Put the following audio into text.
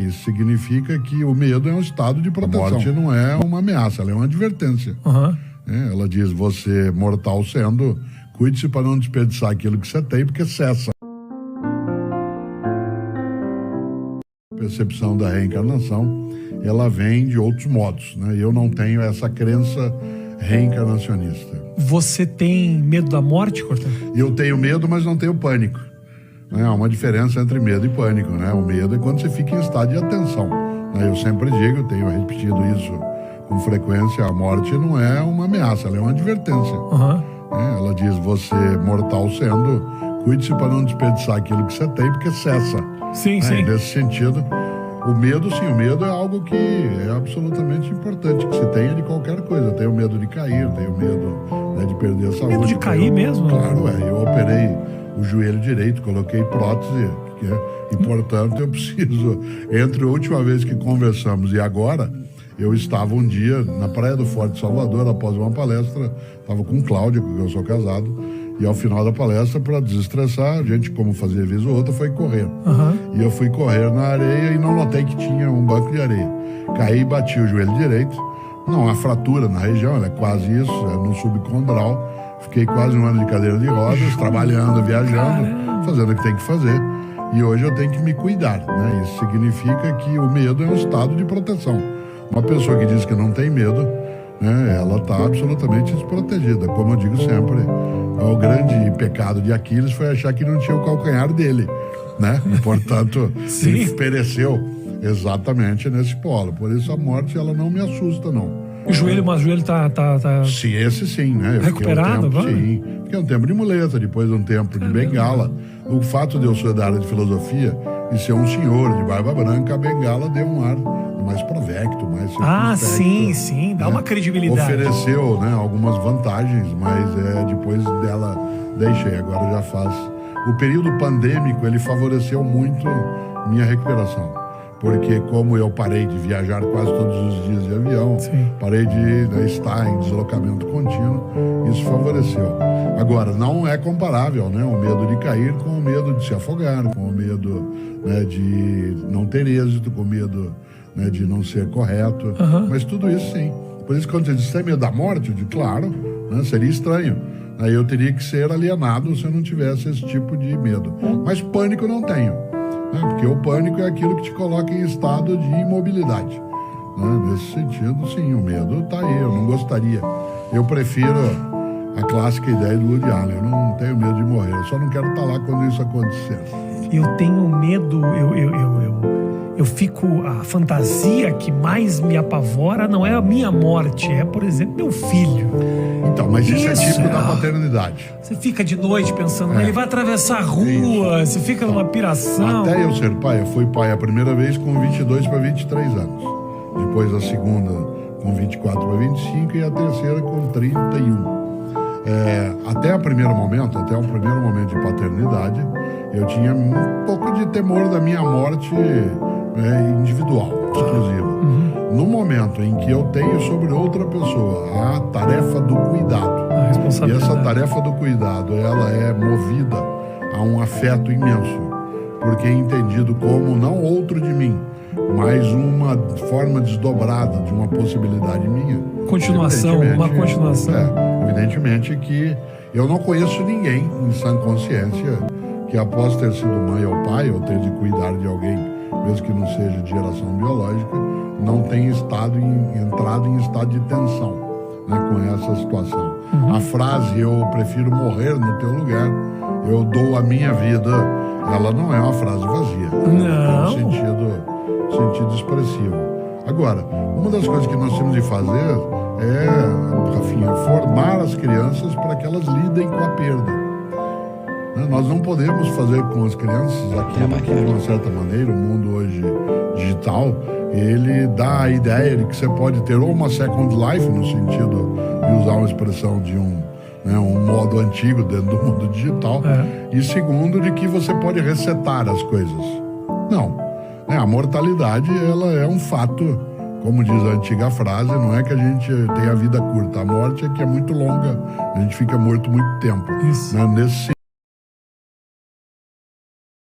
Isso significa que o medo é um estado de proteção. A morte não é uma ameaça, ela é uma advertência. Ela diz, você mortal sendo, cuide-se para não desperdiçar aquilo que você tem, porque cessa. A percepção da reencarnação, ela vem de outros modos, né? Eu não tenho essa crença reencarnacionista. Você tem medo da morte, Cortella? Eu tenho medo, mas não tenho pânico. Há uma diferença entre medo e pânico, né? O medo é quando você fica em estado de atenção. Eu sempre digo, tenho repetido isso com frequência, a morte não é uma ameaça, ela é uma advertência. Ela diz, você mortal sendo, cuide-se para não desperdiçar aquilo que você tem, porque cessa. Sim. Nesse sentido, o medo, sim, o medo é algo que é absolutamente importante, que se tenha de qualquer coisa. Eu tenho medo de cair, tenho medo, né, de perder a saúde. Medo de cair mesmo? Claro, eu operei o joelho direito, coloquei prótese, e portanto eu preciso, entre a última vez que conversamos e agora, eu estava um dia na Praia do Forte de Salvador, após uma palestra, estava com o Cláudio, com quem eu sou casado, e ao final da palestra, para desestressar, a gente, como fazia vez ou outra, foi correr. E eu fui correr na areia e não notei que tinha um banco de areia. Caí e bati o joelho direito, não há fratura na região, ela é quase isso, é no subcondral. Fiquei quase um ano de cadeira de rodas, trabalhando, viajando, fazendo o que tem que fazer. E hoje eu tenho que me cuidar, né? Isso significa que o medo é um estado de proteção. Uma pessoa que diz que não tem medo, né, ela está absolutamente desprotegida. Como eu digo sempre, o grande pecado de Aquiles foi achar que não tinha o calcanhar dele, né? E, portanto, ele pereceu exatamente nesse polo. Por isso a morte, ela não me assusta, não. O joelho, mas o joelho tá... Sim, esse sim, né? Recuperado agora? Sim, fiquei um tempo de muleta, depois um tempo de bengala. O fato de eu ser da área de filosofia e ser um senhor de barba branca, a bengala deu um ar mais provecto, mais circunspecto. Sim, dá uma credibilidade. Ofereceu, né, algumas vantagens, mas depois dela deixei, agora já faz. O período pandêmico, ele favoreceu muito minha recuperação. Porque como eu parei de viajar quase todos os dias de avião, parei de estar em deslocamento contínuo, isso favoreceu. Agora, não é comparável, né, o medo de cair com o medo de se afogar, com o medo, né, de não ter êxito, com o medo, né, de não ser correto. Mas tudo isso sim. Por isso, quando você diz, você tem medo da morte, eu digo, claro, né, seria estranho. Aí eu teria que ser alienado se eu não tivesse esse tipo de medo. Mas pânico eu não tenho. Porque o pânico é aquilo que te coloca em estado de imobilidade. Nesse sentido, sim, o medo está aí, eu não gostaria. Eu prefiro a clássica ideia do Woody Allen, eu não tenho medo de morrer, eu só não quero estar lá quando isso acontecer. Eu tenho medo, eu fico, a fantasia que mais me apavora não é a minha morte, é, por exemplo, meu filho. Então, mas isso é típico da paternidade. Você fica de noite pensando, ele vai atravessar a rua, você fica numa piração. Até eu ser pai, eu fui pai a primeira vez com 22 para 23 anos. Depois a segunda com 24 para 25 e a terceira com 31. Até o primeiro momento de paternidade, eu tinha um pouco de temor da minha morte individual, exclusiva. No momento em que eu tenho sobre outra pessoa a tarefa do cuidado, e essa tarefa do cuidado, ela é movida a um afeto imenso, porque é entendido como não outro de mim, mas uma forma desdobrada de uma possibilidade minha. Uma continuação. Evidentemente que eu não conheço ninguém em sã consciência que após ter sido mãe ou pai, ou ter de cuidar de alguém, mesmo que não seja de geração biológica, não tenha entrado em estado de tensão, né, com essa situação. A frase, eu prefiro morrer no teu lugar, eu dou a minha vida, ela não é uma frase vazia. Não. Tem um sentido expressivo. Agora, uma das coisas que nós temos de fazer Rafinha, formar as crianças para que elas lidem com a perda. Nós não podemos fazer com as crianças aquilo que, de uma certa maneira, o mundo hoje digital, ele dá a ideia de que você pode ter ou uma second life, no sentido de usar uma expressão de um modo antigo dentro do mundo digital, e segundo, de que você pode resetar as coisas. Não. A mortalidade, ela é um fato, como diz a antiga frase, não é que a gente tem a vida curta, a morte é que é muito longa, a gente fica morto muito tempo. Isso. Nesse